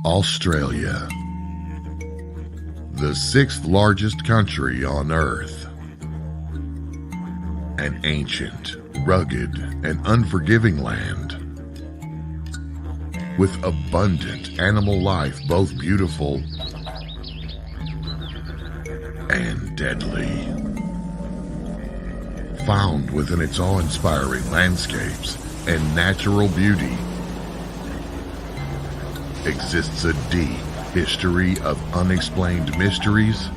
Australia, the sixth largest country on Earth. An ancient, rugged, and unforgiving land with abundant animal life, both beautiful and deadly. Found within its awe-inspiring landscapes and natural beauty exists a deep history of unexplained mysteries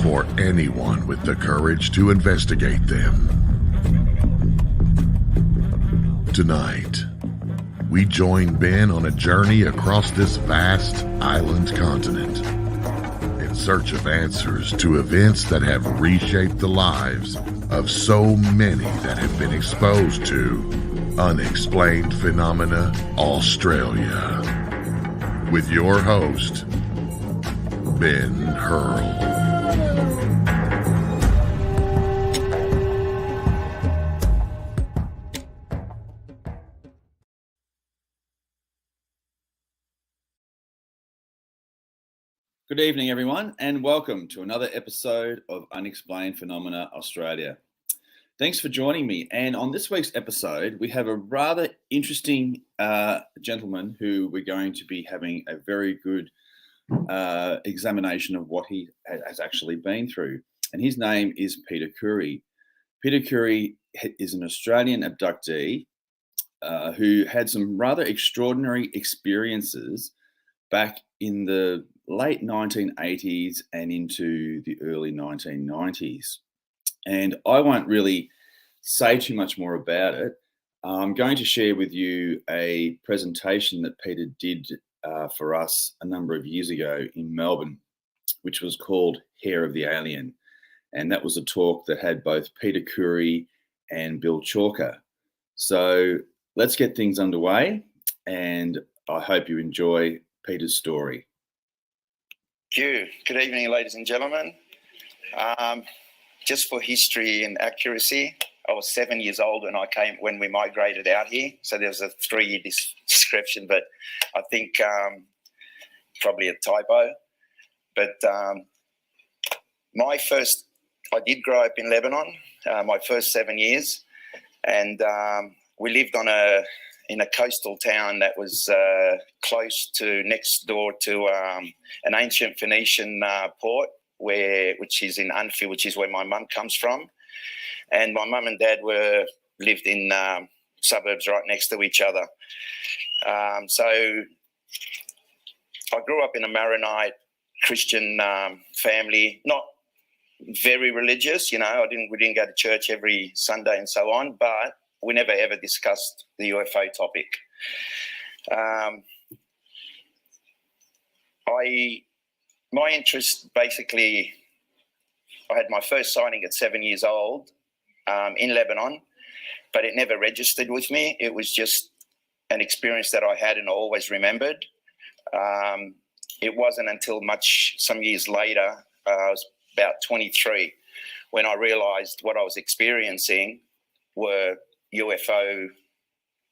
for anyone with the courage to investigate them. Tonight, we join Ben on a journey across this vast island continent in search of answers to events that have reshaped the lives of so many that have been exposed to Unexplained Phenomena Australia, with your host, Ben Hurl. Good evening, everyone, and welcome to another episode of Unexplained Phenomena Australia. Thanks for joining me. And on this week's episode, we have a rather interesting gentleman who we're going to be having a very good examination of what he has actually been through. And his name is Peter Khoury. Peter Khoury is an Australian abductee who had some rather extraordinary experiences back in the late 1980s and into the early 1990s. And I won't really say too much more about it. I'm going to share with you a presentation that Peter did for us a number of years ago in Melbourne, which was called Hair of the Alien. And that was a talk that had both Peter Khoury and Bill Chalker. So let's get things underway, and I hope you enjoy Peter's story. Thank you. Good evening, ladies and gentlemen. Just for history and accuracy, I was 7 years old when we migrated out here. So there's a 3-year description, but I think probably a typo. But I did grow up in Lebanon, my first 7 years, and we lived in a coastal town that was next door to an ancient Phoenician port, which is in Anfield, which is where my mum comes from. And my mum and dad lived in suburbs right next to each other. So I grew up in a Maronite Christian family, not very religious, we didn't go to church every Sunday and so on, but we never ever discussed the UFO topic. My interest, basically, I had my first sighting at 7 years old in Lebanon, but it never registered with me. It was just an experience that I had and I always remembered. It wasn't until some years later, I was about 23, when I realized what I was experiencing were UFO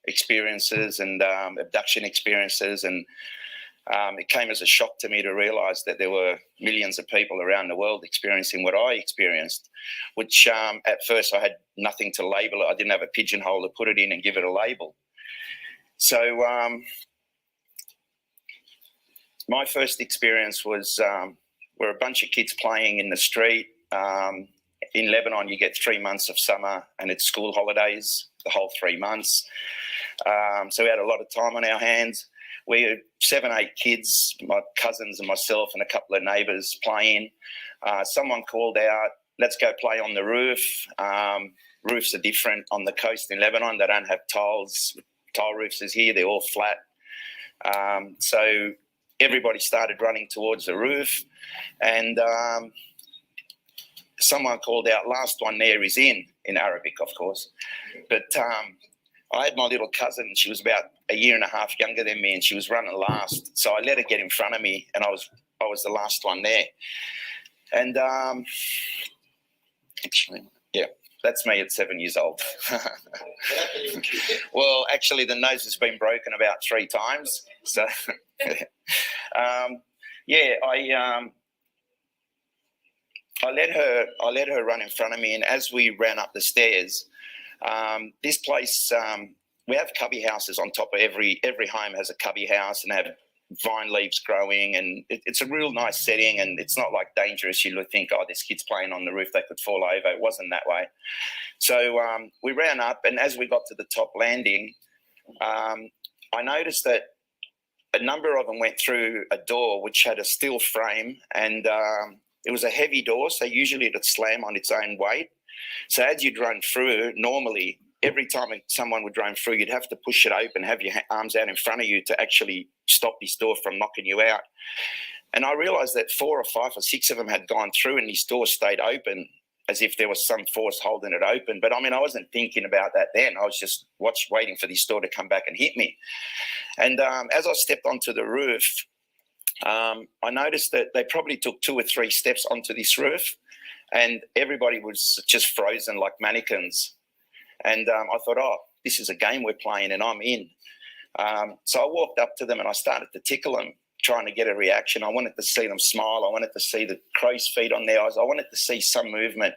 experiences and abduction experiences, and it came as a shock to me to realize that there were millions of people around the world experiencing what I experienced, which at first I had nothing to label it. I didn't have a pigeonhole to put it in and give it a label. So my first experience was we're a bunch of kids playing in the street. In Lebanon, you get 3 months of summer and it's school holidays, the whole 3 months. So we had a lot of time on our hands. We had 7, 8 kids, my cousins and myself and a couple of neighbours playing. Someone called out, let's go play on the roof. Roofs are different on the coast in Lebanon. They don't have tile roofs as here. They're all flat. So everybody started running towards the roof, and someone called out, last one there is in Arabic, of course. But I had my little cousin, she was about a year and a half younger than me, and she was running last. So I let her get in front of me, and I was the last one there. And That's me at 7 years old. Well, actually, the nose has been broken about 3 times. So, I let her run in front of me, and as we ran up the stairs, this place, we have cubby houses on top of every home has a cubby house, and they have vine leaves growing, and it's a real nice setting, and it's not like dangerous. You would think, oh, there's kids playing on the roof, they could fall over. It wasn't that way. So we ran up, and as we got to the top landing, I noticed that a number of them went through a door which had a steel frame, and it was a heavy door, so usually it'd slam on its own weight. So as you'd run through, normally, every time someone would run through, you'd have to push it open, have your arms out in front of you to actually stop this door from knocking you out. And I realised that 4 or 5 or 6 of them had gone through, and this door stayed open as if there was some force holding it open. But I mean, I wasn't thinking about that then. I was just waiting for this door to come back and hit me. And as I stepped onto the roof, I noticed that they probably took 2 or 3 steps onto this roof, and everybody was just frozen like mannequins. And I thought, oh, this is a game we're playing and I'm in. So I walked up to them and I started to tickle them, trying to get a reaction. I wanted to see them smile. I wanted to see the crow's feet on their eyes. I wanted to see some movement.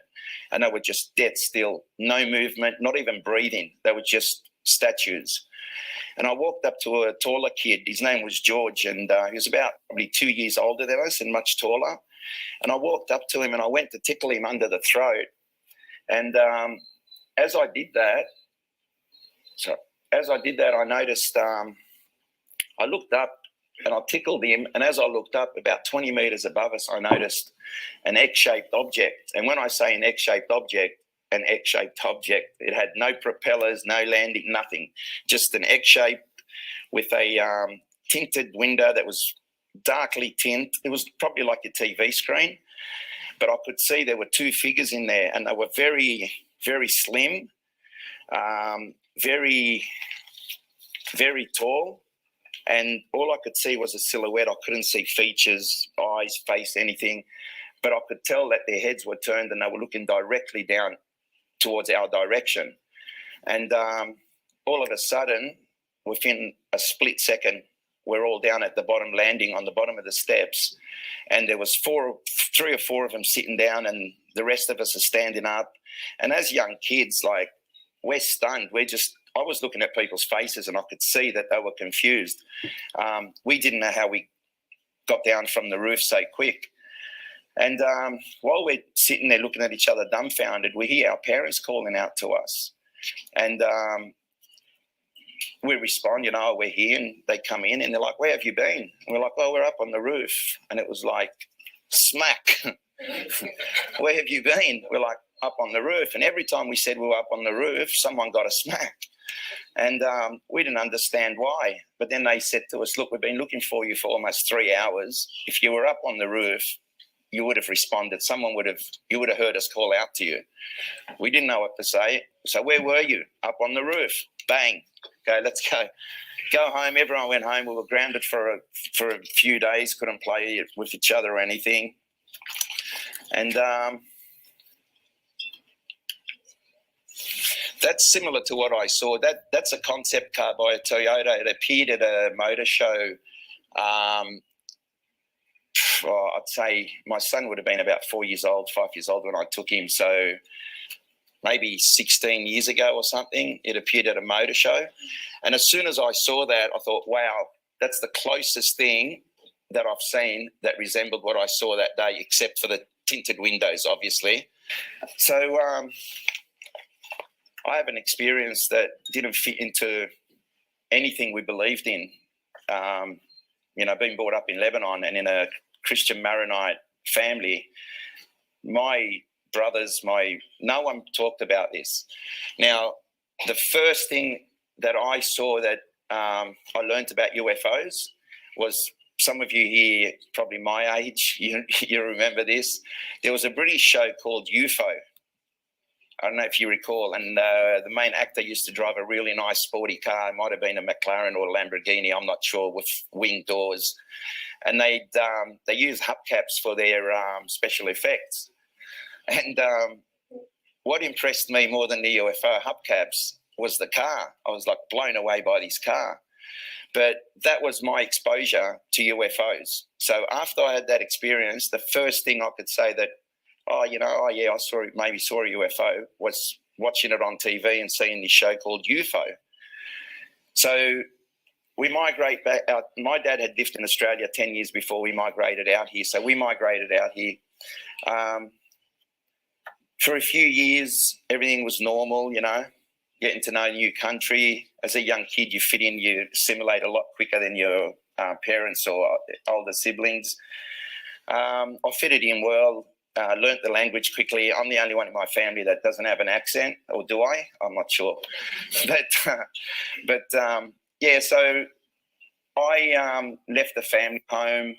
And they were just dead still, no movement, not even breathing. They were just statues. And I walked up to a taller kid. His name was George, and he was about probably 2 years older than us and much taller. And I walked up to him and I went to tickle him under the throat. And as I did that, I noticed, I looked up and I tickled him. And as I looked up, about 20 metres above us, I noticed an egg-shaped object. And when I say an egg-shaped object, it had no propellers, no landing, nothing. Just an egg shape with a tinted window that was darkly tinted. It was probably like a TV screen, but I could see there were 2 figures in there, and they were very, very slim, very, very tall, and all I could see was a silhouette. I couldn't see features, eyes, face, anything, but I could tell that their heads were turned and they were looking directly down towards our direction. And all of a sudden, within a split second, we're all down at the bottom, landing on the bottom of the steps, and there was 3 or 4 of them sitting down, and the rest of us are standing up. And as young kids, like, we're stunned. I was looking at people's faces and I could see that they were confused. We didn't know how we got down from the roof so quick. And while we're sitting there looking at each other dumbfounded, we hear our parents calling out to us. And we respond, we're here. And they come in and they're like, where have you been? And we're like, oh, we're up on the roof. And it was like, smack. Where have you been? We're like, up on the roof. And every time we said we were up on the roof, someone got a smack. And we didn't understand why. But then they said to us, look, we've been looking for you for almost 3 hours. If you were up on the roof, you would have responded. You would have heard us call out to you. We didn't know what to say. So where were you? Up on the roof. Bang. Okay, let's go. Go home. Everyone went home. We were grounded for a few days. Couldn't play with each other or anything. And that's similar to what I saw. That's a concept car by a Toyota. It appeared at a motor show. I'd say my son would have been about 5 years old when I took him. So maybe 16 years ago or something, it appeared at a motor show. And as soon as I saw that, I thought, wow, that's the closest thing that I've seen that resembled what I saw that day, except for the tinted windows, obviously. So I have an experience that didn't fit into anything we believed in. Being brought up in Lebanon and in a Christian Maronite family, my brothers, no one talked about this. Now, the first thing that I saw that I learned about UFOs was, some of you here, probably my age, you remember this. There was a British show called UFO. I don't know if you recall, and the main actor used to drive a really nice sporty car. It might have been a McLaren or a Lamborghini, I'm not sure, with wing doors. And they used hubcaps for their special effects. And what impressed me more than the UFO hubcaps was the car. I was like blown away by this car. But that was my exposure to UFOs. So after I had that experience, the first thing I could say that, I saw a UFO was watching it on TV and seeing this show called UFO. So we migrate back out. My dad had lived in Australia 10 years before we migrated out here. So we migrated out here. For a few years, everything was normal, getting to know a new country. As a young kid, you fit in, you assimilate a lot quicker than your parents or older siblings. I fitted in well, learnt the language quickly. I'm the only one in my family that doesn't have an accent, or do I? I'm not sure. So I left the family home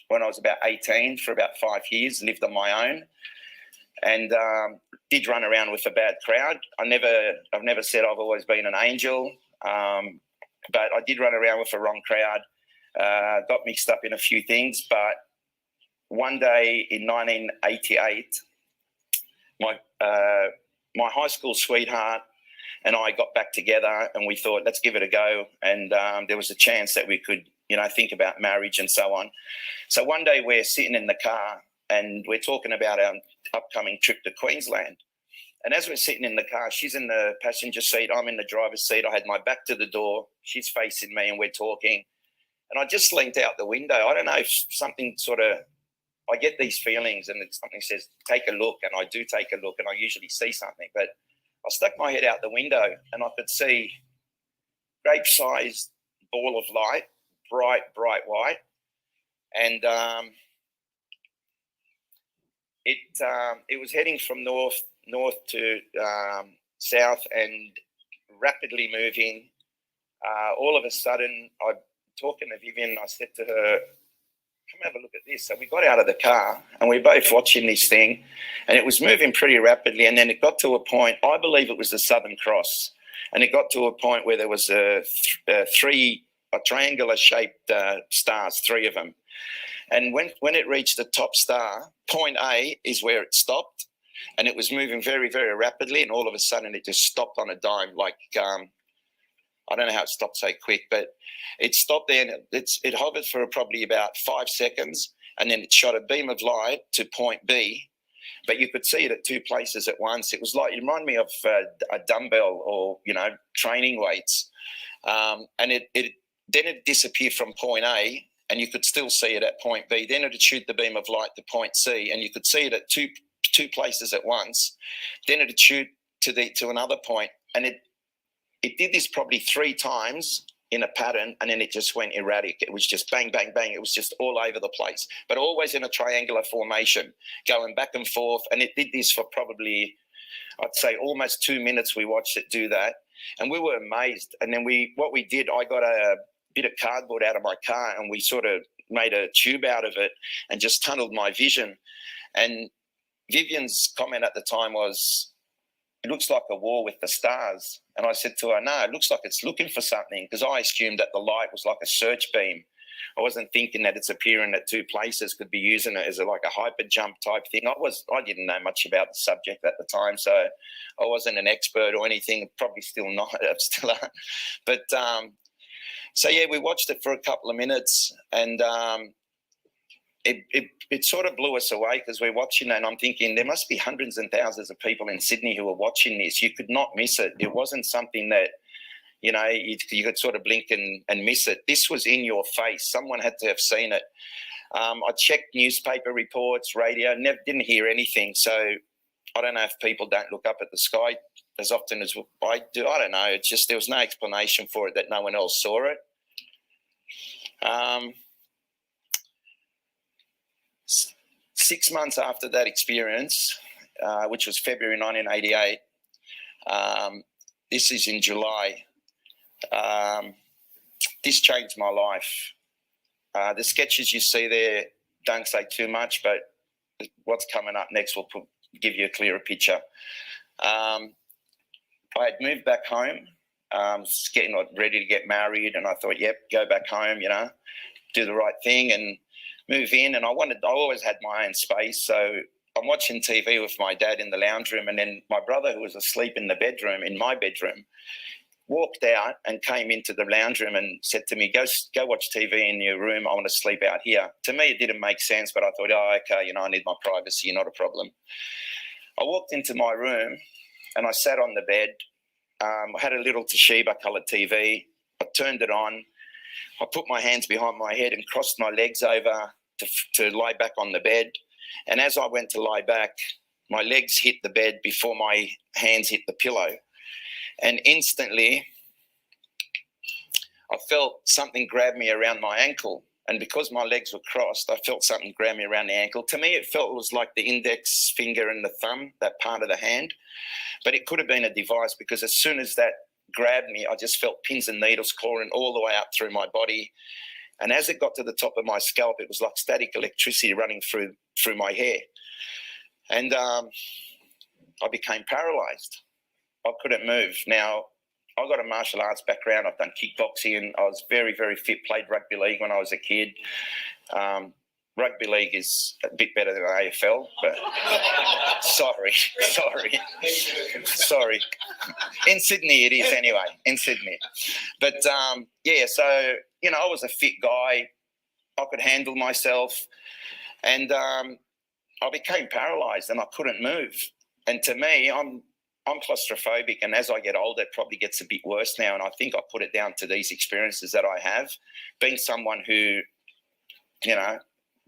when I was about 18 for about 5 years, lived on my own, and did run around with a bad crowd. I've never said I've always been an angel, but I did run around with a wrong crowd, got mixed up in a few things. But one day in 1988, my high school sweetheart and I got back together, and we thought, let's give it a go. And there was a chance that we could, think about marriage and so on. So one day we're sitting in the car and we're talking about our upcoming trip to Queensland. And as we're sitting in the car, she's in the passenger seat, I'm in the driver's seat. I had my back to the door, she's facing me, and we're talking. And I just leant out the window. I don't know if something I get these feelings, and something says, take a look. And I do take a look, and I usually see something. But I stuck my head out the window and I could see grape-sized ball of light, bright white. And it was heading from north to south and rapidly moving. All of a sudden, I'm talking to Vivian, I said to her, come have a look at this. So we got out of the car and we were both watching this thing, and it was moving pretty rapidly. And then it got to a point, I believe it was the Southern Cross, and it got to a point where there was a triangular shaped stars, 3 of them. And when it reached the top star, point A is where it stopped, and it was moving very, very rapidly. And all of a sudden it just stopped on a dime, like, I don't know how it stopped so quick, but it stopped there, and it hovered for probably about 5 seconds, and then it shot a beam of light to point B, but you could see it at 2 places at once. It was like, it reminded me of a dumbbell or, training weights. And then it disappeared from point A, and you could still see it at point B. Then it would shoot the beam of light to point C, and you could see it at two places at once. Then it would shoot to another point, and it did this probably 3 times in a pattern, and then it just went erratic. It was just bang, bang, bang. It was just all over the place, but always in a triangular formation, going back and forth. And it did this for probably, I'd say, almost 2 minutes. We watched it do that, and we were amazed. And then I got a bit of cardboard out of my car, and we sort of made a tube out of it and just tunneled my vision. And Vivian's comment at the time was, it looks like a war with the stars. And I said to her, no, it looks like it's looking for something, because I assumed that the light was like a search beam. I wasn't thinking that it's appearing at 2 places, could be using it as like a hyper jump type thing. I didn't know much about the subject at the time, so I wasn't an expert or anything, probably still not, still aren't. But so yeah, we watched it for a couple of minutes, and it sort of blew us away, because we're watching it and I'm thinking there must be hundreds and thousands of people in Sydney who are watching this. You could not miss it. It wasn't something that, you could sort of blink and miss it. This was in your face. Someone had to have seen it. I checked newspaper reports, radio, didn't hear anything. So I don't know if people don't look up at the sky as often as I do. I don't know. It's just, there was no explanation for it that no one else saw it. 6 months after that experience, which was February 1988, this is in July, this changed my life. The sketches you see there don't say too much, but what's coming up next will give you a clearer picture. I had moved back home, getting ready to get married, and I thought, yep, go back home, do the right thing and move in. And I always had my own space, so I'm watching TV with my dad in the lounge room, and then my brother, who was asleep in the bedroom, in my bedroom, walked out and came into the lounge room and said to me, go watch TV in your room. I want to sleep out here. To me, it didn't make sense, but I thought, oh, okay, I need my privacy, not a problem. I walked into my room and I sat on the bed. I had a little Toshiba coloured TV. I turned it on. I put my hands behind my head and crossed my legs over to lie back on the bed. And as I went to lie back, my legs hit the bed before my hands hit the pillow. And instantly, I felt something grab me around my ankle. And because my legs were crossed, I felt something grab me around the ankle. To me, it was like the index finger and the thumb, that part of the hand. But it could have been a device, because as soon as that grabbed me, I just felt pins and needles clawing all the way up through my body. And as it got to the top of my scalp, it was like static electricity running through my hair. And I became paralyzed. I couldn't move. Now, I've got a martial arts background. I've done kickboxing. I was very, very fit, played rugby league when I was a kid. Rugby league is a bit better than AFL, but sorry. In Sydney it is anyway, in Sydney. But so, I was a fit guy. I could handle myself. And I became paralyzed and I couldn't move. And to me, I'm claustrophobic, and as I get older, it probably gets a bit worse now. And I think I put it down to these experiences that I have. Being someone who,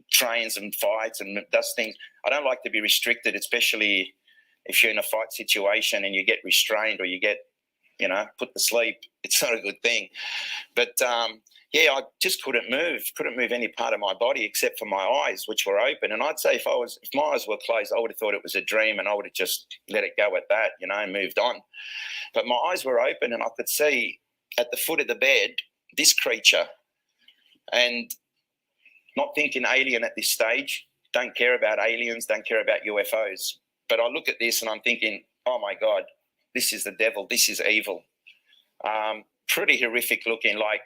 trains and fights and does things, I don't like to be restricted, especially if you're in a fight situation and you get restrained or you get, put to sleep. It's not a good thing. But I just couldn't move any part of my body except for my eyes, which were open. And I'd say if my eyes were closed, I would have thought it was a dream and I would have just let it go at that, and moved on. But my eyes were open and I could see at the foot of the bed this creature, and not thinking alien at this stage, don't care about aliens, don't care about UFOs. But I look at this and I'm thinking, oh my God, this is the devil, this is evil. Pretty horrific looking. Like,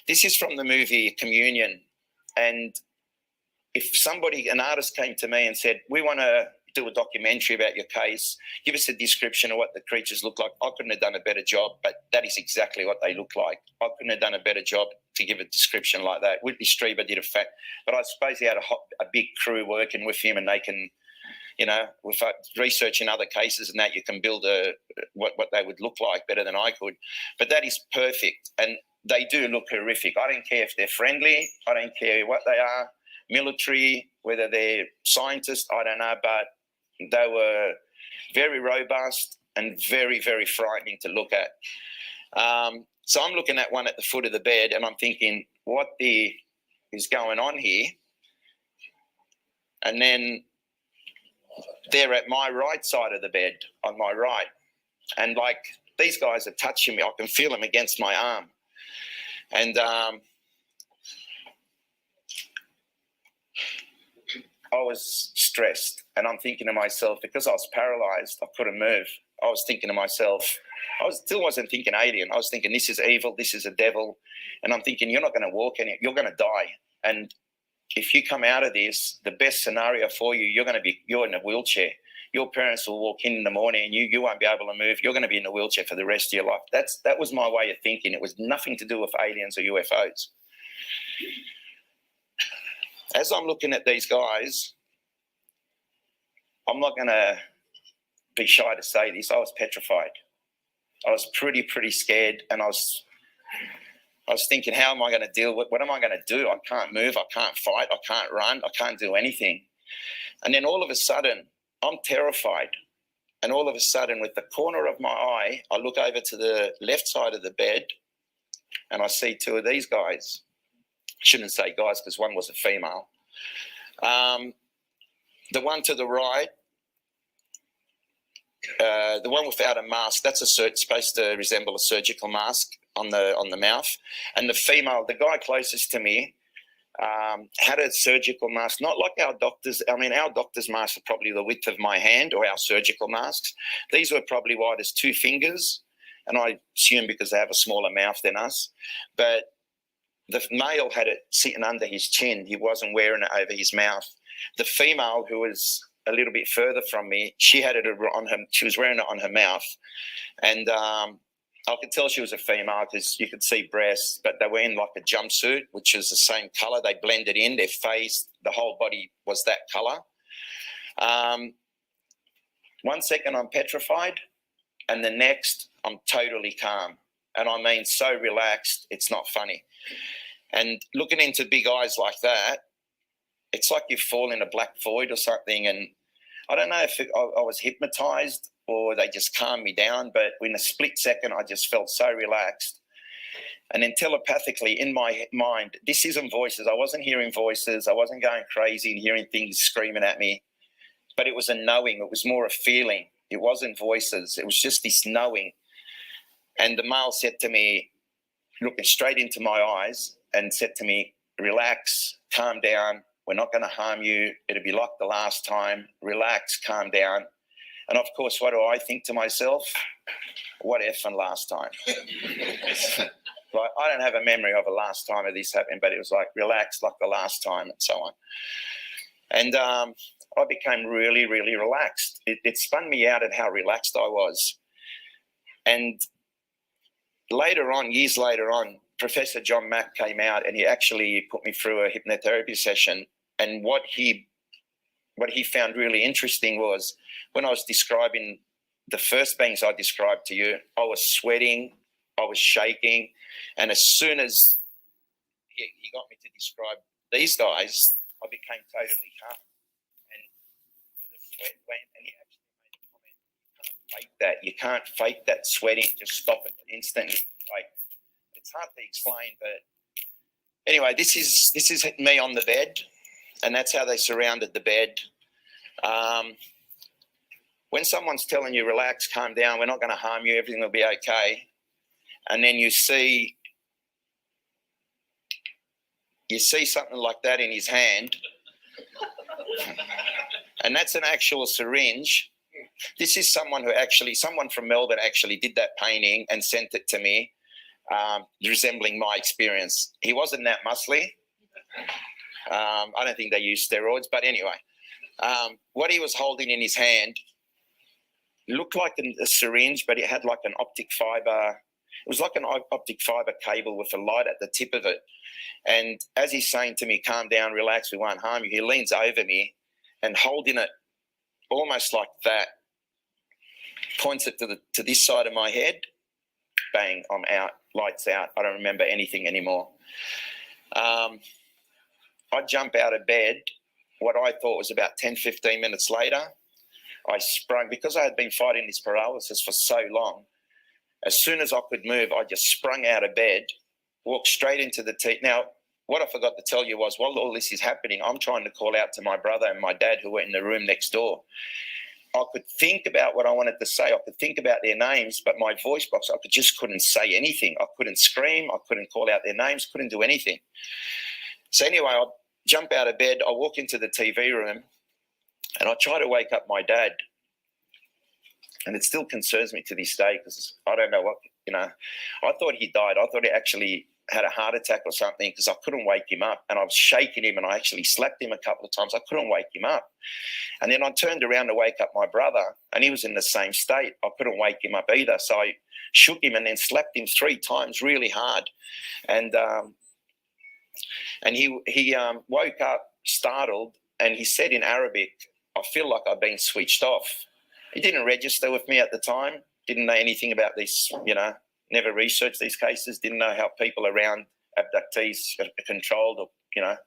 this is from the movie Communion. And if an artist came to me and said, we want to do a documentary about your case, give us a description of what the creatures look like, I couldn't have done a better job, but that is exactly what they look like. I couldn't have done a better job to give a description like that. Whitley Strieber did but I suppose he had a big crew working with him, and they can, with researching other cases and that, you can build what they would look like better than I could. But that is perfect. And they do look horrific. I don't care if they're friendly. I don't care what they are, military, whether they're scientists, I don't know, but they were very robust and very, very frightening to look at. So I'm looking at one at the foot of the bed and I'm thinking, what is going on here? And then they're at my right side of the bed, on my right. And like, these guys are touching me. I can feel them against my arm. And I was stressed, and I'm thinking to myself, because I was paralyzed, I couldn't move. I was thinking to myself, still wasn't thinking alien. I was thinking, this is evil, this is a devil. And I'm thinking, you're not going to walk you're going to die. And if you come out of this, the best scenario for you, you're in a wheelchair. Your parents will walk in the morning and you won't be able to move. You're going to be in a wheelchair for the rest of your life. That was my way of thinking. It was nothing to do with aliens or UFOs. As I'm looking at these guys, I'm not going to be shy to say this. I was petrified. I was pretty scared, and I was thinking, how am I going to deal with, what am I going to do? I can't move, I can't fight, I can't run, I can't do anything. And then all of a sudden, I'm terrified. And all of a sudden, with the corner of my eye, I look over to the left side of the bed and I see two of these guys. I shouldn't say guys because one was a female. The one to the right, the one without a mask, that's supposed to resemble a surgical mask on the mouth. And the female, the guy closest to me, had a surgical mask, not like our doctors. I mean, our doctors' masks are probably the width of my hand, or our surgical masks. These were probably wide as 2 fingers, and I assume because they have a smaller mouth than us. But the male had it sitting under his chin. He wasn't wearing it over his mouth. The female, who was a little bit further from me. She had it on her. She was wearing it on her mouth, and I could tell she was a female because you could see breasts, but they were in like a jumpsuit, which is the same color. They blended in their face. The whole body was that color. 1 second I'm petrified, and the next I'm totally calm. And I mean so relaxed, it's not funny. And looking into big eyes like that, it's like you fall in a black void or something. And I don't know if I was hypnotized or they just calmed me down, but in a split second, I just felt so relaxed. And then telepathically in my mind, this isn't voices. I wasn't hearing voices. I wasn't going crazy and hearing things screaming at me, but it was a knowing. It was more a feeling. It wasn't voices. It was just this knowing. And the male said to me, looking straight into my eyes, and said to me, relax, calm down. We're not going to harm you. It'll be like the last time. Relax, calm down. And of course, what do I think to myself? What effing last time? Like, I don't have a memory of a last time of this happening, but it was like, relax like the last time, and so on. And I became really, really relaxed. It spun me out at how relaxed I was. And later on, years later on, Professor John Mack came out and he actually put me through a hypnotherapy session. And what he found really interesting was when I was describing the first beings I described to you, I was sweating, I was shaking. And as soon as he got me to describe these guys, I became totally calm. And the sweat went, and he actually made a comment, you can't fake that. You can't fake that sweating. Just stop it instantly. Like, it's hard to explain, but anyway, this is me on the bed, and that's how they surrounded the bed. When someone's telling you, relax, calm down, we're not going to harm you, everything will be okay, and then you see something like that in his hand, and that's an actual syringe. This is someone from Melbourne actually did that painting and sent it to me, resembling my experience. He wasn't that muscly. I don't think they used steroids, but anyway, what he was holding in his hand looked like a syringe, but it had like an optic fiber. It was like an optic fiber cable with a light at the tip of it. And as he's saying to me, calm down, relax, we won't harm you, he leans over me and holding it almost like that, points it to this side of my head. Bang, I'm out, lights out. I don't remember anything anymore. I jump out of bed. What I thought was about 10, 15 minutes later, I sprung, because I had been fighting this paralysis for so long. As soon as I could move, I just sprung out of bed, walked straight into the tea. Now, what I forgot to tell you was, while all this is happening, I'm trying to call out to my brother and my dad who were in the room next door. I could think about what I wanted to say. I could think about their names, but my voice box, I just couldn't say anything. I couldn't scream. I couldn't call out their names, couldn't do anything. So anyway, I jump out of bed. I walk into the TV room and I try to wake up my dad. And it still concerns me to this day because I don't know what, I thought he died. I thought he actually had a heart attack or something because I couldn't wake him up, and I was shaking him and I actually slapped him a couple of times. I couldn't wake him up. And then I turned around to wake up my brother and he was in the same state. I couldn't wake him up either. So I shook him and then slapped him 3 times really hard. And he woke up startled, and he said in Arabic, I feel like I've been switched off. It didn't register with me at the time, didn't know anything about this, never researched these cases, didn't know how people around abductees are controlled, or.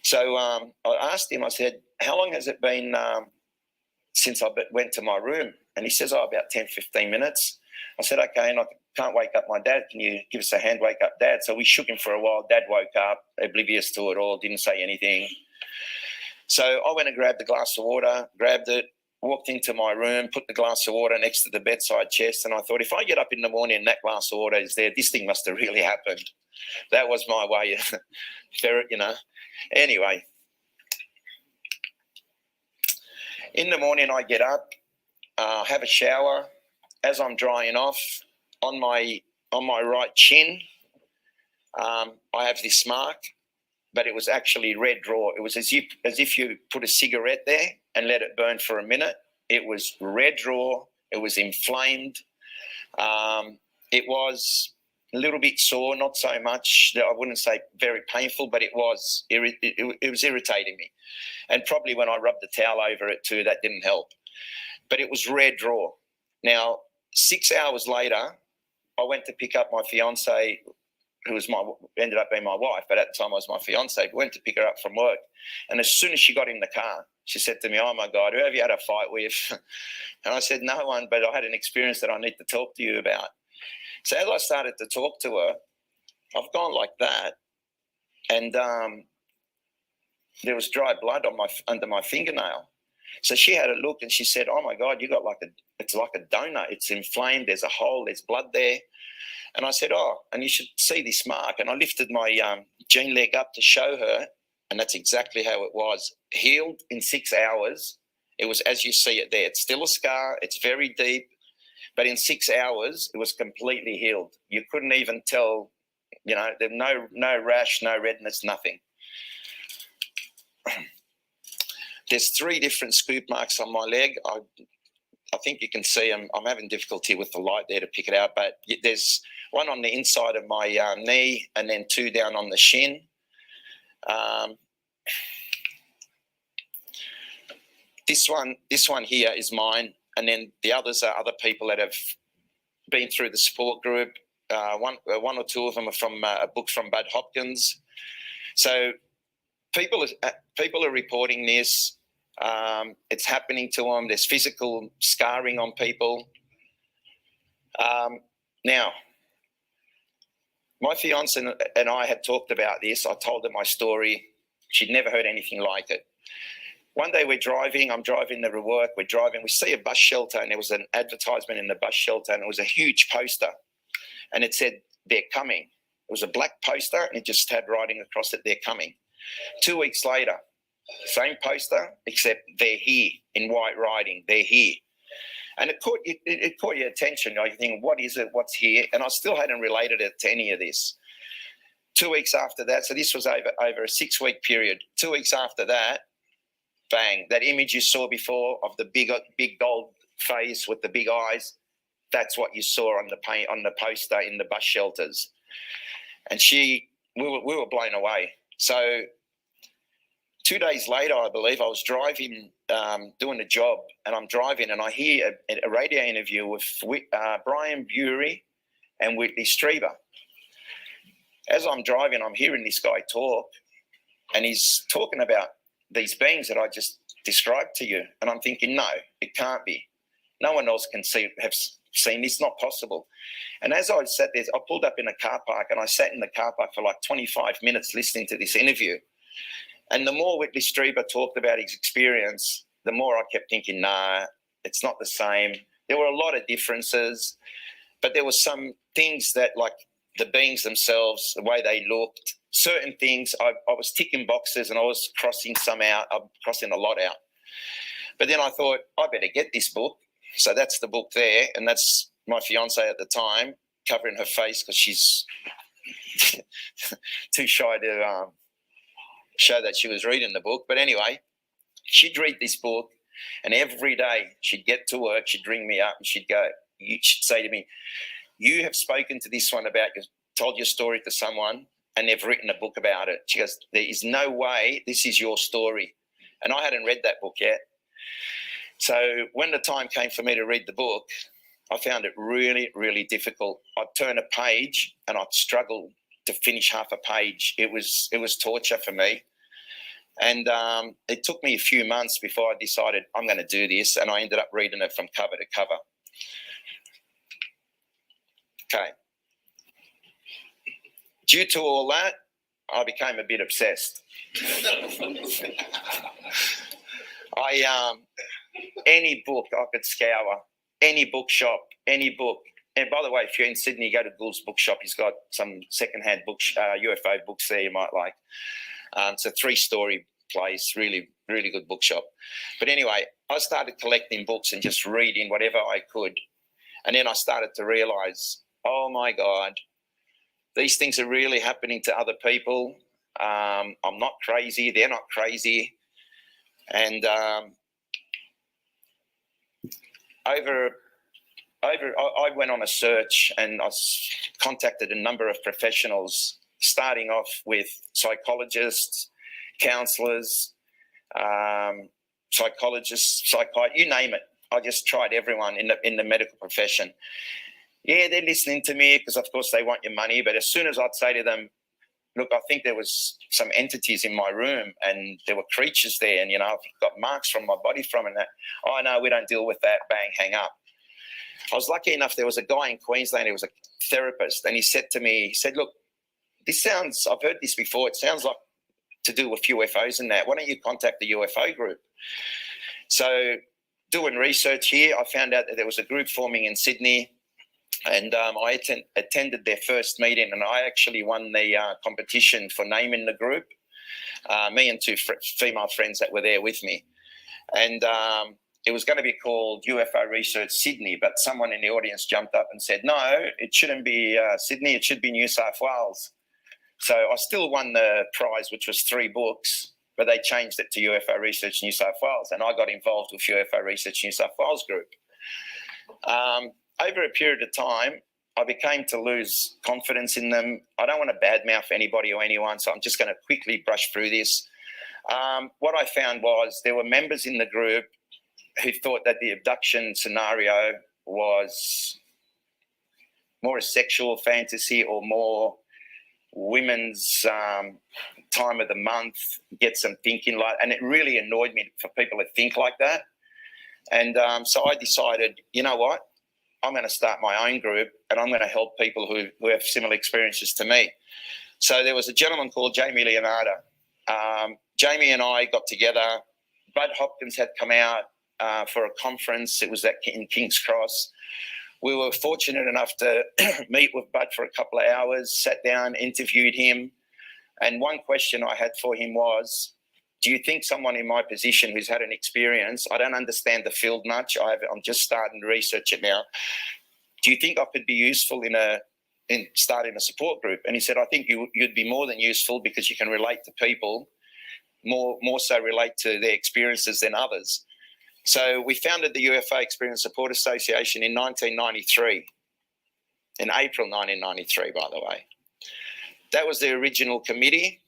So I asked him, I said, how long has it been since I went to my room? And he says, about 10, 15 minutes. I said, okay, and I can't wake up my dad. Can you give us a hand, wake up Dad? So we shook him for a while. Dad woke up, oblivious to it all, didn't say anything. So I went and grabbed a glass of water, grabbed it, walked into my room, put the glass of water next to the bedside chest, and I thought, if I get up in the morning and that glass of water is there, this thing must have really happened. That was my way of ferret, Anyway, in the morning I get up, have a shower. As I'm drying off, on my right chin, I have this mark. but it was actually red raw. It was as if you put a cigarette there and let it burn for a minute. It was red raw. It was inflamed. It was a little bit sore, not so much. I wouldn't say very painful, but it was irritating me. And probably when I rubbed the towel over it too, that didn't help. But it was red raw. Now, 6 hours later, I went to pick up my fiance, who ended up being my wife, but at the time I was my fiance. Went to pick her up from work. And as soon as she got in the car, she said to me, "Oh my God, who have you had a fight with?" And I said, "No one, but I had an experience that I need to talk to you about." So as I started to talk to her, I've gone like that, and there was dry blood under my fingernail. So she had a look and she said, "Oh my God, you got it's like a donut. It's inflamed. There's a hole. There's blood there." And I said, "Oh, and you should see this mark." And I lifted my jean leg up to show her, and that's exactly how it was. Healed in 6 hours. It was as you see it there. It's still a scar. It's very deep. But in 6 hours, it was completely healed. You couldn't even tell, there was no rash, no redness, nothing. There's 3 different scoop marks on my leg. I think you can see them. I'm having difficulty with the light there to pick it out, but there's one on the inside of my knee and then 2 down on the shin. This one here is mine, and then the others are other people that have been through the support group. One or 2 of them are from a book from Bud Hopkins. So people are reporting this. It's happening to them. There's physical scarring on people. Now, my fiance and I had talked about this. I told her my story. She'd never heard anything like it. One day I'm driving to work, we see a bus shelter, and there was an advertisement in the bus shelter, and it was a huge poster, and it said, "They're coming." It was a black poster, and it just had writing across it, "They're coming." 2 weeks later, same poster, except "They're here" in white writing, "They're here." And it caught your attention. You think, what is it? What's here? And I still hadn't related it to any of this. 2 weeks after that, so this was over a 6-week period. 2 weeks after that, bang, that image you saw before of the big gold face with the big eyes, that's what you saw on the poster in the bus shelters. And we were blown away. So 2 days later, I believe, I was driving, doing a job, and I'm driving, and I hear a radio interview with Brian Bury and Whitley Strieber. As I'm driving, I'm hearing this guy talk, and he's talking about these beings that I just described to you. And I'm thinking, no, it can't be. No one else can have seen this. Not possible. And as I sat there, I pulled up in a car park, and I sat in the car park for like 25 minutes listening to this interview. And the more Whitley Strieber talked about his experience, the more I kept thinking, nah, it's not the same. There were a lot of differences, but there were some things that, like the beings themselves, the way they looked, certain things, I was ticking boxes and I was crossing some out. I'm crossing a lot out. But then I thought, I better get this book. So that's the book there, and that's my fiance at the time covering her face because she's too shy to show that she was reading the book. But anyway, she'd read this book, and every day she'd get to work, she'd ring me up and she'd say to me, "You have spoken to this one told your story to someone, and they've written a book about it." She goes, "There is no way this is your story." And I hadn't read that book yet. So when the time came for me to read the book, I found it really, really difficult. I'd turn a page and I'd struggle to finish half a page. It was torture for me. And it took me a few months before I decided I'm going to do this, and I ended up reading it from cover to cover. Okay. Due to all that, I became a bit obsessed. Any book I could scour, any bookshop, any book. And by the way, if you're in Sydney, go to Gould's bookshop. He's got some secondhand books, UFO books there you might like. It's a 3-story place, really, really good bookshop. But anyway, I started collecting books and just reading whatever I could. And then I started to realise, oh my God, these things are really happening to other people. I'm not crazy. They're not crazy. And I went on a search, and I contacted a number of professionals, starting off with psychologists, counsellors, psychologists, you name it. I just tried everyone in the medical profession. Yeah, they're listening to me because, of course, they want your money. But as soon as I'd say to them, look, I think there was some entities in my room and there were creatures there, and, I've got marks from my body from it. And that, oh, no, we don't deal with that. Bang, hang up. I was lucky enough, there was a guy in Queensland, he was a therapist, and he said to me, look, I've heard this before, it sounds like to do with UFOs and that. Why don't you contact the UFO group? So doing research here, I found out that there was a group forming in Sydney, and I attended their first meeting, and I actually won the competition for naming the group, me and two female friends that were there with me. And it was going to be called UFO Research Sydney, but someone in the audience jumped up and said, no, it shouldn't be Sydney, it should be New South Wales. So I still won the prize, which was 3 books, but they changed it to UFO Research New South Wales, and I got involved with UFO Research New South Wales group. Over a period of time, I became to lose confidence in them. I don't want to badmouth anybody or anyone, so I'm just going to quickly brush through this. What I found was there were members in the group who thought that the abduction scenario was more a sexual fantasy or more women's time of the month, get some thinking like, and it really annoyed me for people to think like that. And so I decided, you know what, I'm going to start my own group and I'm going to help people who have similar experiences to me. So there was a gentleman called Jamie Leonardo. Jamie and I got together. Bud Hopkins had come out for a conference. It was in King's Cross. We were fortunate enough to meet with Bud for a couple of hours, sat down, interviewed him. And one question I had for him was, do you think someone in my position who's had an experience, I don't understand the field much, I'm just starting to research it now, do you think I could be useful in starting a support group? And he said, I think you'd be more than useful because you can relate to people, more so relate to their experiences than others. So we founded the UFO Experience Support Association in 1993, in April 1993, by the way. That was the original committee.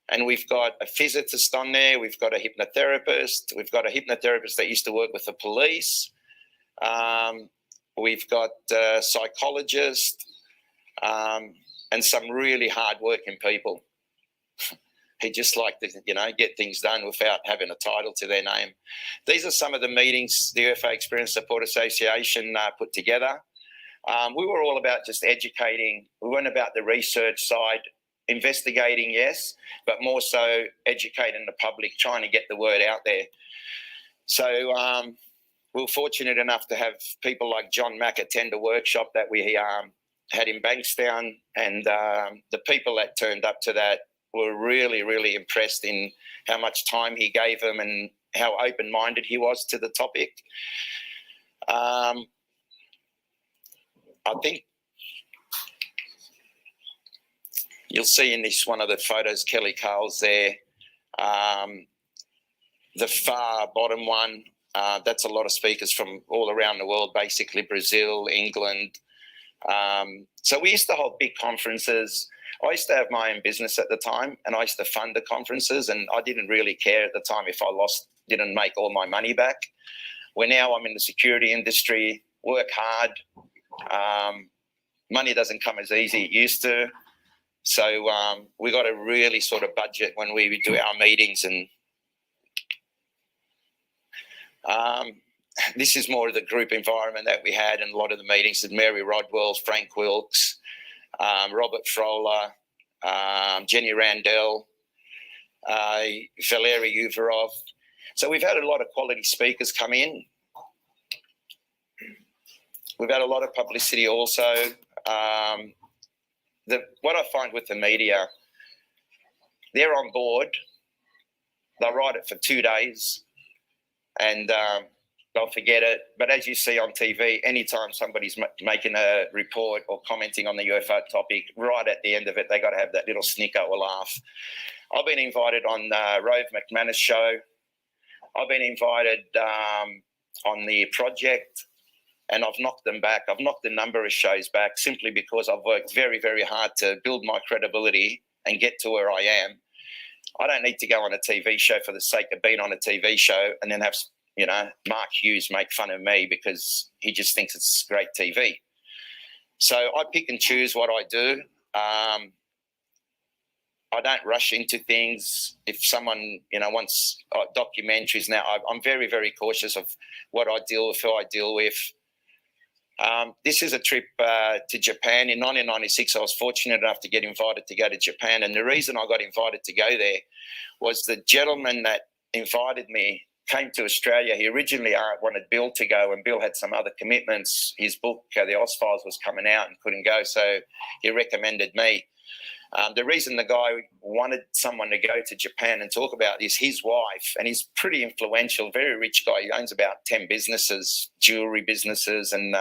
And we've got a physicist on there. We've got a hypnotherapist. We've got a hypnotherapist that used to work with the police. We've got a psychologist and some really hard-working people. He just like to, get things done without having a title to their name. These are some of the meetings the UFO Experience Support Association put together. We were all about just educating. We weren't about the research side. Investigating, yes, but more so educating the public, trying to get the word out there. So we were fortunate enough to have people like John Mack attend a workshop that we had in Bankstown, and the people that turned up to that were really, really impressed in how much time he gave them and how open-minded he was to the topic. I think you'll see in this one of the photos, Kelly Carl's there. The far bottom one, that's a lot of speakers from all around the world, basically Brazil, England. So we used to hold big conferences. I used to have my own business at the time, and I used to fund the conferences, and I didn't really care at the time if I didn't make all my money back. Where now I'm in the security industry, work hard. Money doesn't come as easy as it used to. So we got a really sort of budget when we would do our meetings, and this is more of the group environment that we had in a lot of the meetings with Mary Rodwell, Frank Wilkes, Robert Froller, Jenny Randell, Valery Uvarov. So we've had a lot of quality speakers come in. We've had a lot of publicity also. What I find with the media, they're on board. They'll write it for 2 days, and they'll forget it. But as you see on TV, anytime somebody's making a report or commenting on the UFO topic, right at the end of it, they got to have that little snicker or laugh. I've been invited on Rove McManus' show. I've been invited on the project, and I've knocked them back. I've knocked a number of shows back simply because I've worked very, very hard to build my credibility and get to where I am. I don't need to go on a TV show for the sake of being on a TV show and then have, Mark Hughes make fun of me because he just thinks it's great TV. So I pick and choose what I do. I don't rush into things. If someone, wants documentaries now, I'm very, very cautious of what I deal with, who I deal with. This is a trip to Japan. In 1996, I was fortunate enough to get invited to go to Japan. And the reason I got invited to go there was the gentleman that invited me came to Australia. He originally wanted Bill to go, and Bill had some other commitments. His book, The Oz Files, was coming out and couldn't go, so he recommended me. The reason the guy wanted someone to go to Japan and talk about this, his wife, and he's pretty influential, very rich guy. He owns about 10 businesses, jewelry businesses and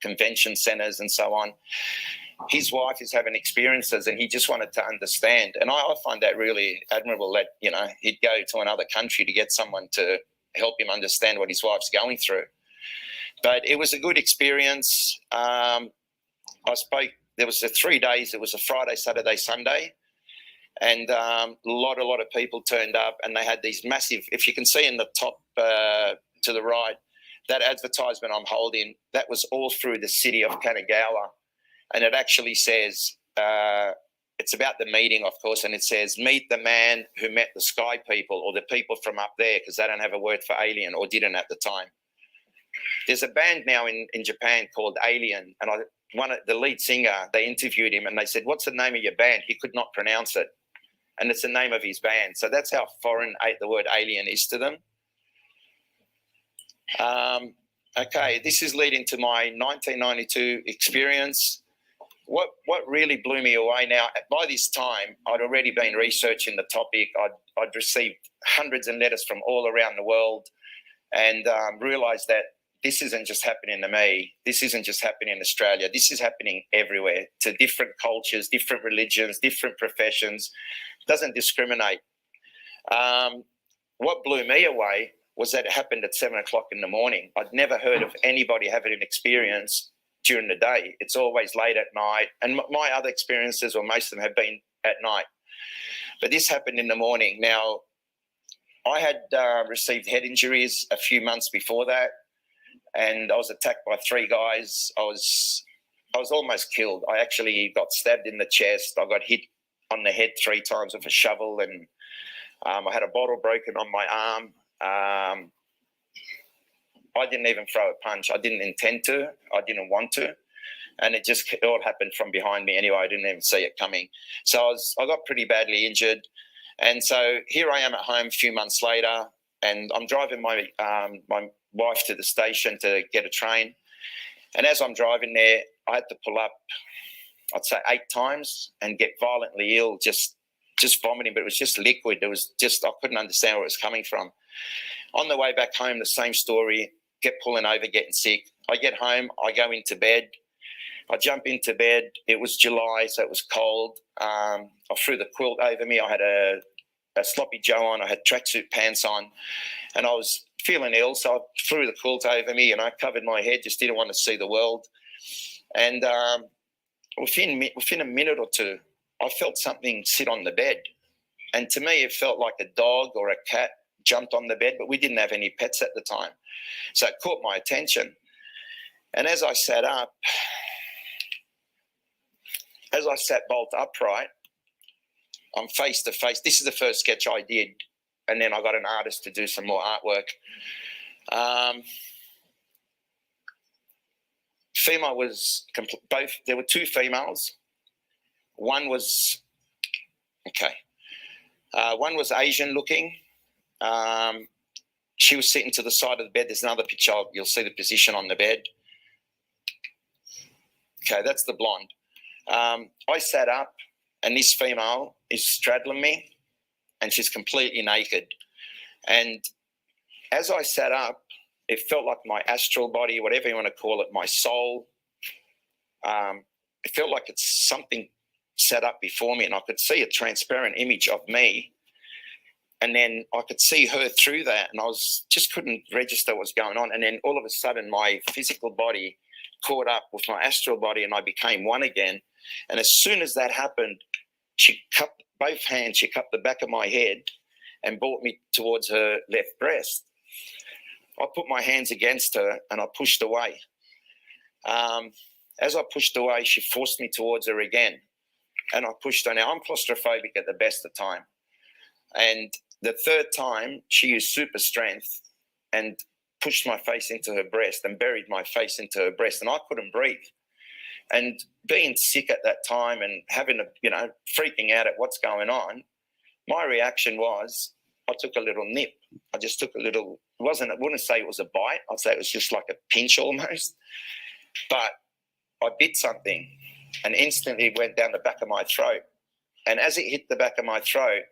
convention centres and so on. His wife is having experiences and he just wanted to understand. And I find that really admirable that, he'd go to another country to get someone to help him understand what his wife's going through. But it was a good experience. There was 3 days. It was a Friday, Saturday, Sunday. And a lot of people turned up, and they had these massive, if you can see in the top to the right, that advertisement I'm holding, that was all through the city of Kanagawa. And it actually says, it's about the meeting, of course, and it says, meet the man who met the sky people, or the people from up there, because they don't have a word for alien, or didn't at the time. There's a band now in Japan called Alien, and the lead singer, they interviewed him and they said, what's the name of your band? He could not pronounce it. And it's the name of his band. So that's how foreign the word alien is to them. Okay, this is leading to my 1992 experience. What really blew me away now, by this time, I'd already been researching the topic. I'd received hundreds of letters from all around the world, and realised that this isn't just happening to me. This isn't just happening in Australia. This is happening everywhere, to different cultures, different religions, different professions. It doesn't discriminate. What blew me away was that it happened at 7 o'clock in the morning. I'd never heard of anybody having an experience during the day. It's always late at night. And my other experiences, or most of them, have been at night. But this happened in the morning. Now, I had received head injuries a few months before that, and I was attacked by 3 guys. I was almost killed. I actually got stabbed in the chest. I got hit on the head 3 times with a shovel, and I had a bottle broken on my arm. I didn't even throw a punch. I didn't intend to. I didn't want to. And it all happened from behind me anyway. I didn't even see it coming. So I got pretty badly injured. And so here I am at home a few months later, and I'm driving my wife to the station to get a train. And as I'm driving there, I had to pull up, I'd say 8 times, and get violently ill, just vomiting, but it was just liquid. It was just, I couldn't understand where it was coming from. On the way back home, the same story, kept pulling over, getting sick. I get home, I go into bed. I jump into bed. It was July, so it was cold. I threw the quilt over me. I had a sloppy Joe on. I had tracksuit pants on, and I was feeling ill, so I threw the quilt over me and I covered my head, just didn't want to see the world. And within a minute or two, I felt something sit on the bed. And to me, it felt like a dog or a cat jumped on the bed, but we didn't have any pets at the time. So it caught my attention. And as I sat bolt upright, I'm face to face. This is the first sketch I did. And then I got an artist to do some more artwork. Female was both. There were 2 females. One was Asian looking. She was sitting to the side of the bed. There's another picture. You'll see the position on the bed. Okay, that's the blonde. I sat up, and this female is straddling me, and she's completely naked. And as I sat up, it felt like my astral body, whatever you want to call it, my soul. It felt like it's something set up before me, and I could see a transparent image of me. And then I could see her through that, and I just couldn't register what was going on. And then all of a sudden, my physical body caught up with my astral body, and I became one again. And as soon as that happened, she cupped both hands, she cupped the back of my head and brought me towards her left breast. I put my hands against her and I pushed away. As I pushed away, she forced me towards her again, and I pushed her. Now, I'm claustrophobic at the best of time. And the third time, she used super strength and pushed my face into her breast and buried my face into her breast, and I couldn't breathe. And being sick at that time and having freaking out at what's going on, my reaction was I took a little nip. I just took a little, I wouldn't say it was a bite. I'd say it was just like a pinch almost. But I bit something and instantly went down the back of my throat. And as it hit the back of my throat,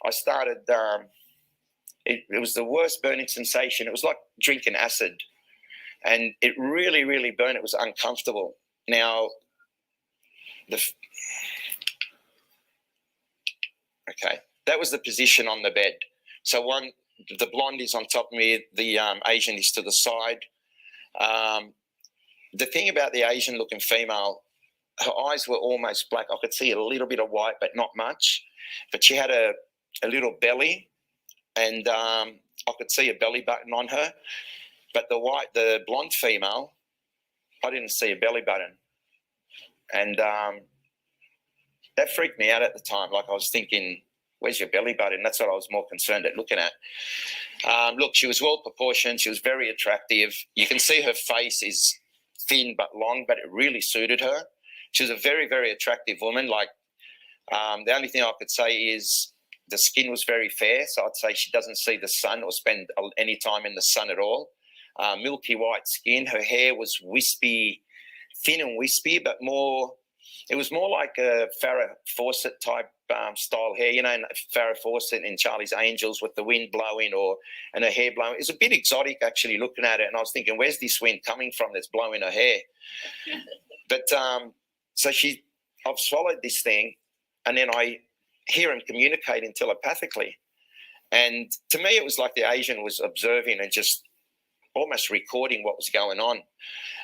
I started, it was the worst burning sensation. It was like drinking acid. And it really, really burned. It was uncomfortable. Now, okay, that was the position on the bed. So the blonde is on top of me, the Asian is to the side. The thing about the Asian-looking female, her eyes were almost black. I could see a little bit of white, but not much. But she had a little belly, and I could see a belly button on her. But the blonde female, I didn't see a belly button. And that freaked me out at the time. Like, I was thinking, where's your belly button? That's what I was more concerned at looking at. Look, she was well proportioned. She was very attractive. You can see her face is thin but long, but it really suited her. She was a very, very attractive woman. Like, the only thing I could say is the skin was very fair. So I'd say she doesn't see the sun or spend any time in the sun at all. Milky white skin. Her hair was wispy, thin and wispy, but it was more like a Farrah Fawcett type style hair, Farrah Fawcett in Charlie's Angels with the wind blowing and her hair blowing. It was a bit exotic actually looking at it, and I was thinking, where's this wind coming from that's blowing her hair? But so I've swallowed this thing, and then I hear him communicating telepathically. And to me, it was like the Asian was observing and just almost recording what was going on.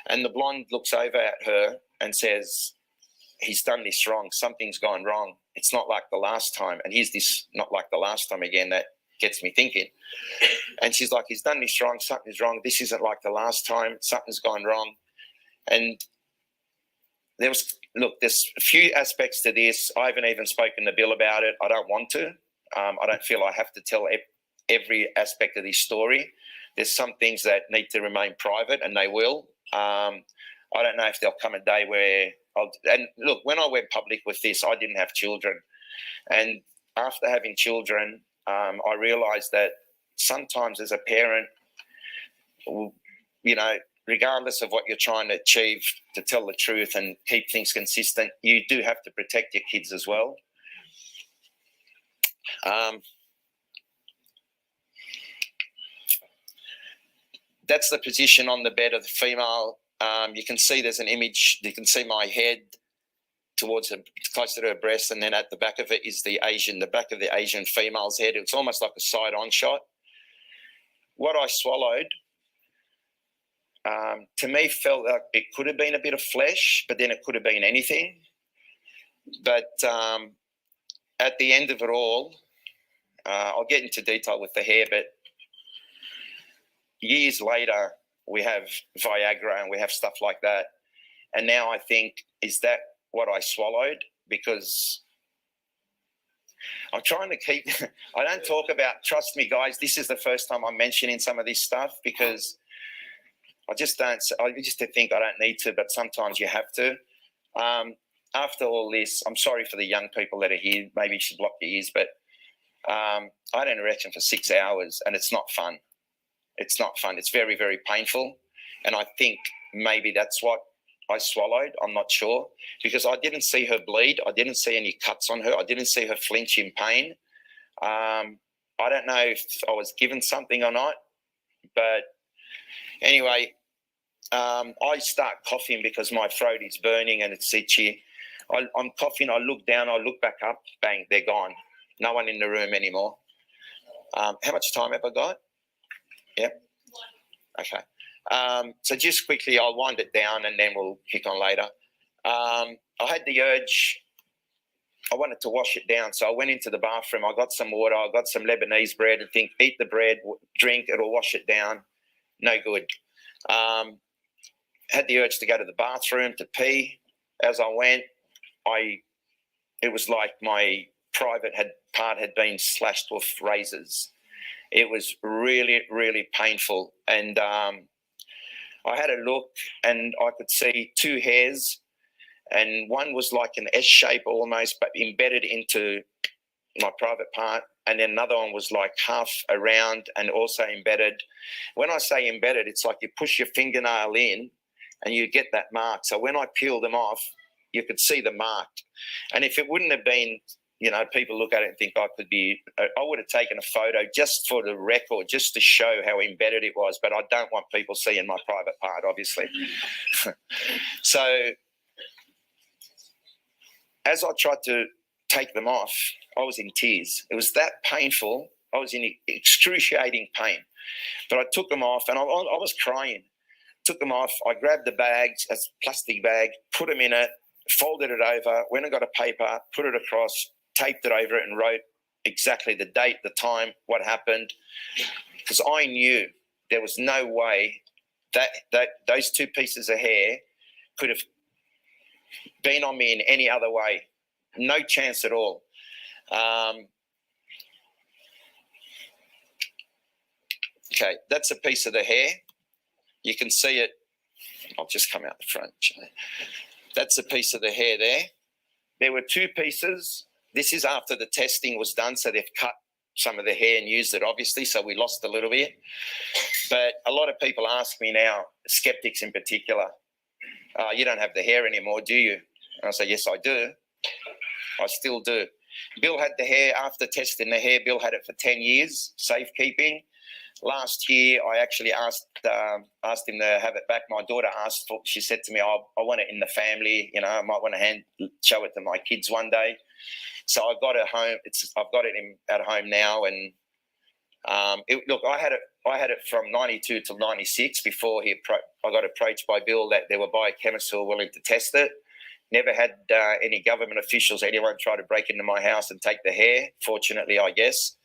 And the blonde looks over at her and says, he's done this wrong. Something's gone wrong. It's not like the last time. And here's this not like the last time again that gets me thinking. And she's like, he's done this wrong. Something's wrong. This isn't like the last time. Something's gone wrong. And there's a few aspects to this. I haven't even spoken to Bill about it. I don't want to. I don't feel I have to tell every aspect of this story. There's some things that need to remain private, and they will. I don't know if there'll come a day where and look, when I went public with this, I didn't have children. And after having children, I realized that sometimes as a parent, regardless of what you're trying to achieve, to tell the truth and keep things consistent, you do have to protect your kids as well. That's the position on the bed of the female. You can see there's an image. You can see my head towards her, closer to her breast, and then at the back of it is the back of the Asian female's head. It's almost like a side-on shot. What I swallowed, to me, felt like it could have been a bit of flesh, but then it could have been anything. But at the end of it all, I'll get into detail with the hair, but years later, we have Viagra and we have stuff like that. And now I think, is that what I swallowed? Because I'm trying to keep, I don't talk about, trust me, guys, this is the first time I'm mentioning some of this stuff because I just think I don't need to, but sometimes you have to. After all this, I'm sorry for the young people that are here. Maybe you should block your ears, but I had an erection for 6 hours and it's not fun. It's not fun. It's very, very painful. And I think maybe that's what I swallowed. I'm not sure because I didn't see her bleed. I didn't see any cuts on her. I didn't see her flinch in pain. I don't know if I was given something or not, But anyway, I start coughing because my throat is burning and it's itchy. I'm coughing. I look down. I look back up. Bang, they're gone. No one in the room anymore. How much time have I got? Yep. Okay. So just quickly, I'll wind it down and then we'll kick on later. I had the urge. I wanted to wash it down. So I went into the bathroom. I got some water. I got some Lebanese bread and think, eat the bread, drink, it'll wash it down. No good. Had the urge to go to the bathroom to pee. As I went, it was like my private part had been slashed with razors. It was really, really painful. And I had a look and I could see two hairs, and one was like an S shape almost, but embedded into my private part. And then another one was like half around and also embedded. When I say embedded, it's like you push your fingernail in and you get that mark. So when I peeled them off, you could see the mark. And if it wouldn't have been, people look at it and think I would have taken a photo just for the record, just to show how embedded it was. But I don't want people seeing my private part, obviously. So as I tried to take them off, I was in tears. It was that painful. I was in excruciating pain. But I took them off and I was crying. Took them off. I grabbed the bags, a plastic bag, put them in it, folded it over, went and got a paper, put it across, taped it over it and wrote exactly the date, the time, what happened. Because I knew there was no way that those two pieces of hair could have been on me in any other way. No chance at all. Okay, that's a piece of the hair. You can see it. I'll just come out the front. That's a piece of the hair there. There were two pieces. This is after the testing was done, so they've cut some of the hair and used it, obviously, so we lost a little bit. But a lot of people ask me now, skeptics in particular, you don't have the hair anymore, do you? And I say, yes, I do. I still do. Bill had the hair after testing the hair. Bill had it for 10 years, safekeeping. Last year, I actually asked him to have it back. My daughter asked for. She said to me, I want it in the family. I might want to show it to my kids one day. So I got it home. I've got it at home now. And look, I had it from 92 till 96 before I got approached by Bill that there were biochemists who were willing to test it. Never had any government officials, anyone try to break into my house and take the hair, fortunately, I guess.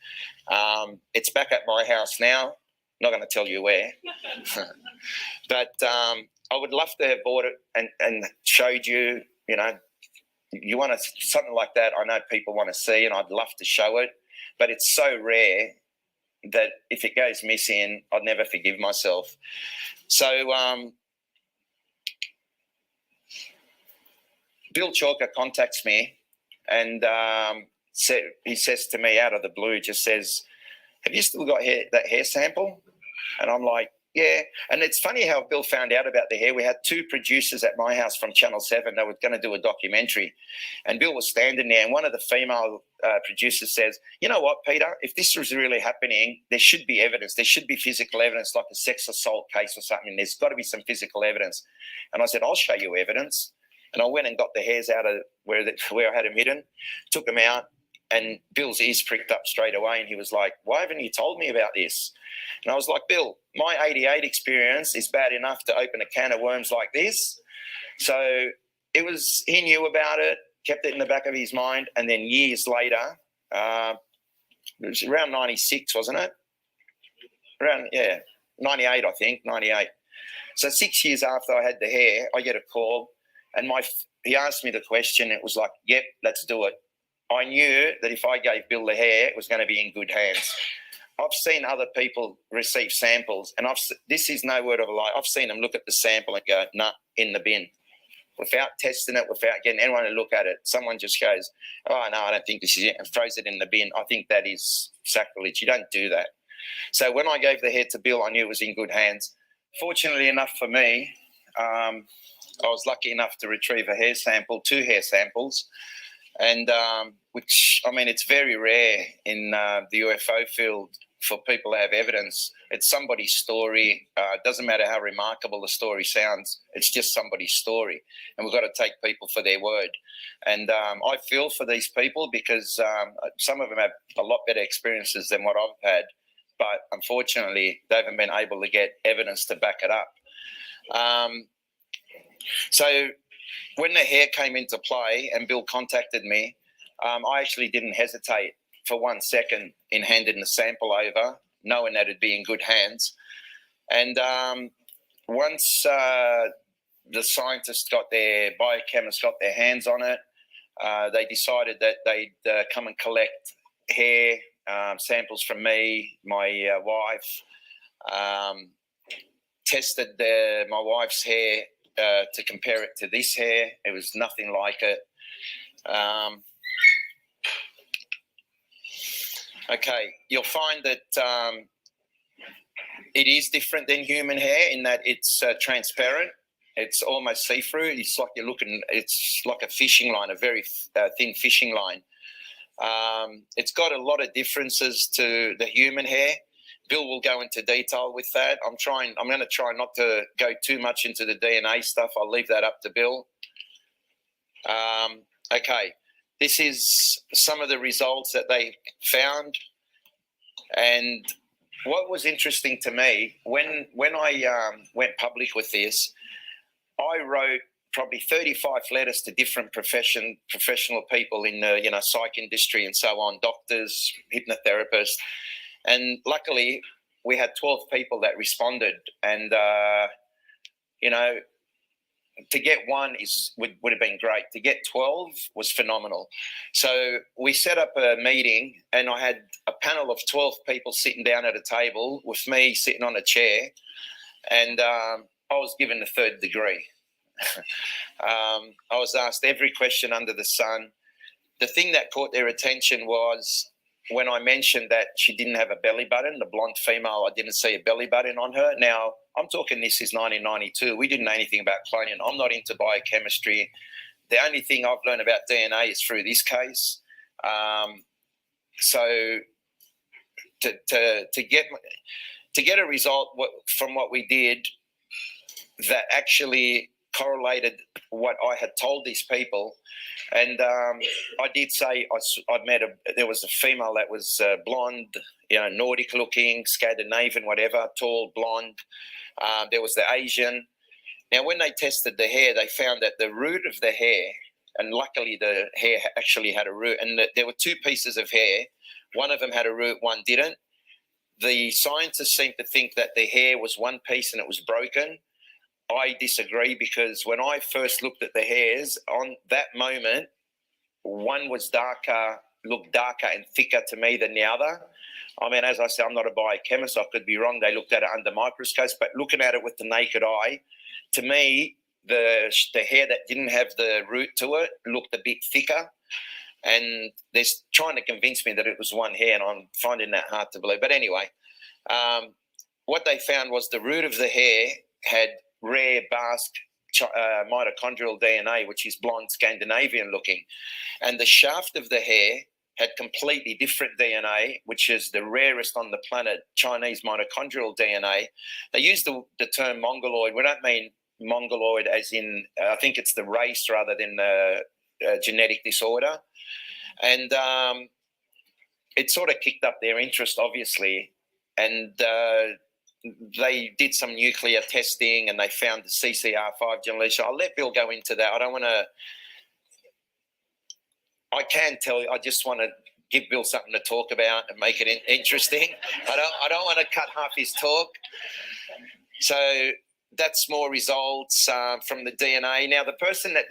It's back at my house now. Not going to tell you where. But I would love to have bought it and showed you, you want something like that. I know people want to see, and I'd love to show it. But it's so rare that if it goes missing, I'd never forgive myself. So Bill Chalker contacts me and he says to me out of the blue, just says, have you still got that hair sample? And I'm like, yeah. And it's funny how Bill found out about the hair. We had two producers at my house from Channel 7 that were going to do a documentary. And Bill was standing there and one of the female producers says, you know what, Peter, if this was really happening, there should be evidence. There should be physical evidence, like a sex assault case or something. There's got to be some physical evidence. And I said, I'll show you evidence. And I went and got the hairs out of where I had them hidden, took them out, and Bill's ears pricked up straight away. And he was like, why haven't you told me about this? And I was like, Bill, my 88 experience is bad enough to open a can of worms like this. So he knew about it, kept it in the back of his mind. And then years later, it was around 96, wasn't it? 98, I think, 98. So 6 years after I had the hair, I get a call. And he asked me the question. It was like, yep, let's do it. I knew that if I gave Bill the hair, it was going to be in good hands. I've seen other people receive samples, and this is no word of a lie. I've seen them look at the sample and go, nah, in the bin. Without testing it, without getting anyone to look at it, someone just goes, oh, no, I don't think this is it, and throws it in the bin. I think that is sacrilege. You don't do that. So when I gave the hair to Bill, I knew it was in good hands. Fortunately enough for me, I was lucky enough to retrieve a hair sample, 2 hair samples, and which, I mean, it's very rare in the UFO field for people to have evidence. It's somebody's story. It doesn't matter how remarkable the story sounds. It's just somebody's story. And we've got to take people for their word. And I feel for these people because some of them have a lot better experiences than what I've had. But unfortunately, they haven't been able to get evidence to back it up. So when the hair came into play and Bill contacted me, I actually didn't hesitate for 1 second in handing the sample over, knowing that it'd be in good hands. And once the scientists biochemists got their hands on it, they decided that they'd come and collect hair samples from me, my wife, tested my wife's hair to compare it to this hair. It was nothing like it. Okay, you'll find that it is different than human hair in that it's transparent. It's almost see-through. It's like a fishing line, a very thin fishing line. It's got a lot of differences to the human hair. Bill will go into detail with that. I'm going to try not to go too much into the DNA stuff. I'll leave that up to Bill. Okay. This is some of the results that they found. And what was interesting to me, when I went public with this, I wrote probably 35 letters to different professional people in the psych industry and so on, doctors, hypnotherapists. And luckily, we had 12 people that responded. And, to get one would have been great. To get 12 was phenomenal. So we set up a meeting and I had a panel of 12 people sitting down at a table with me sitting on a chair. And I was given the 3rd degree. I was asked every question under the sun. The thing that caught their attention was when I mentioned that she didn't have a belly button, the blonde female, I didn't see a belly button on her. Now, I'm talking this is 1992. We didn't know anything about cloning. I'm not into biochemistry. The only thing I've learned about DNA is through this case. So to get a result from what we did that actually correlated what I had told these people, and I did say I'd met there was a female that was blonde, Nordic looking, Scandinavian, whatever, tall, blonde. There was the Asian. Now, when they tested the hair, they found that the root of the hair, and luckily the hair actually had a root, and there were 2 pieces of hair. One of them had a root, one didn't. The scientists seemed to think that the hair was one piece and it was broken. I disagree because when I first looked at the hairs, on that moment, one was looked darker and thicker to me than the other. I mean, as I said, I'm not a biochemist. I could be wrong. They looked at it under microscopes, but looking at it with the naked eye, to me, the hair that didn't have the root to it looked a bit thicker. And they're trying to convince me that it was one hair, and I'm finding that hard to believe. But anyway, what they found was the root of the hair had rare Basque mitochondrial DNA, which is blonde Scandinavian looking. And the shaft of the hair had completely different DNA, which is the rarest on the planet, Chinese mitochondrial DNA. They use the term Mongoloid. We don't mean Mongoloid as in, I think it's the race rather than the genetic disorder. And it sort of kicked up their interest, obviously. And they did some nuclear testing and they found the CCR5 gene lesion. I'll let Bill go into that. I can tell you, I just want to give Bill something to talk about and make it interesting. I don't want to cut half his talk. So that's more results from the DNA. Now, the person that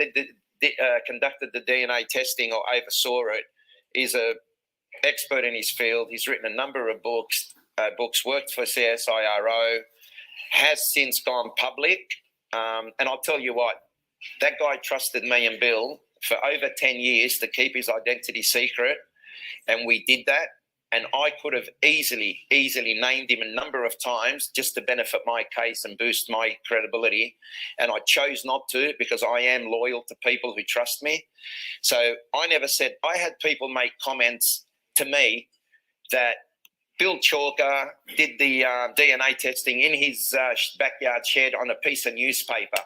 conducted the DNA testing or oversaw it is an expert in his field. He's written a number of books, worked for CSIRO, has since gone public. And I'll tell you what, that guy trusted me and Bill for over 10 years to keep his identity secret. And we did that. And I could have easily named him a number of times just to benefit my case and boost my credibility. And I chose not to because I am loyal to people who trust me. So I never said, I had people make comments to me that Bill Chalker did the DNA testing in his backyard shed on a piece of newspaper.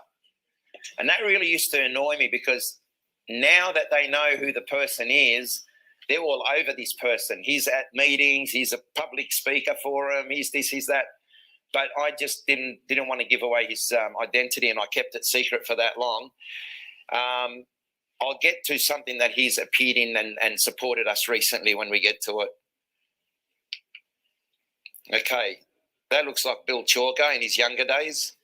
And that really used to annoy me, because now that they know who the person is, they're all over this person. He's at meetings, he's a public speaker for them, he's this, he's that. But I just didn't want to give away his identity, and I kept it secret for that long. I'll get to something that he's appeared in and supported us recently when we get to it. Okay, that looks like Bill Chalker in his younger days.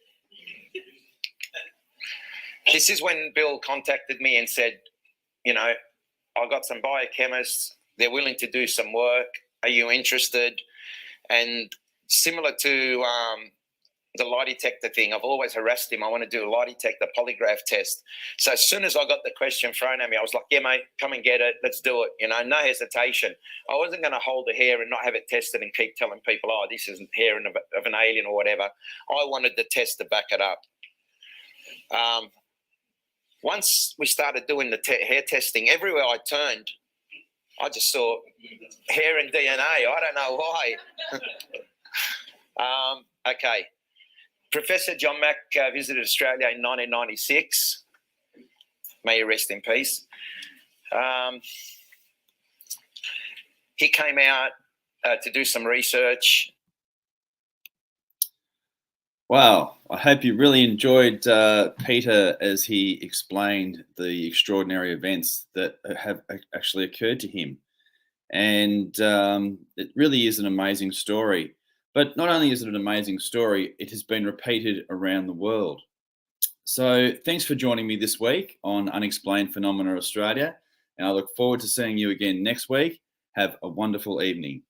This is when Bill contacted me and said, you know, I got some biochemists, they're willing to do some work. Are you interested? And similar to the lie detector thing, I've always harassed him. I want to do a lie detector polygraph test. So as soon as I got the question thrown at me, I was like, yeah, mate, come and get it. Let's do it. You know, no hesitation. I wasn't going to hold the hair and not have it tested and keep telling people, oh, this isn't hair of an alien or whatever. I wanted the test to back it up. Once we started doing the hair testing, everywhere I turned, I just saw hair and DNA. I don't know why. Okay. Professor John Mack visited Australia in 1996. May he rest in peace. He came out to do some research. Wow, I hope you really enjoyed Peter as he explained the extraordinary events that have actually occurred to him. And it really is an amazing story. But not only is it an amazing story, it has been repeated around the world. So thanks for joining me this week on Unexplained Phenomena Australia. And I look forward to seeing you again next week. Have a wonderful evening.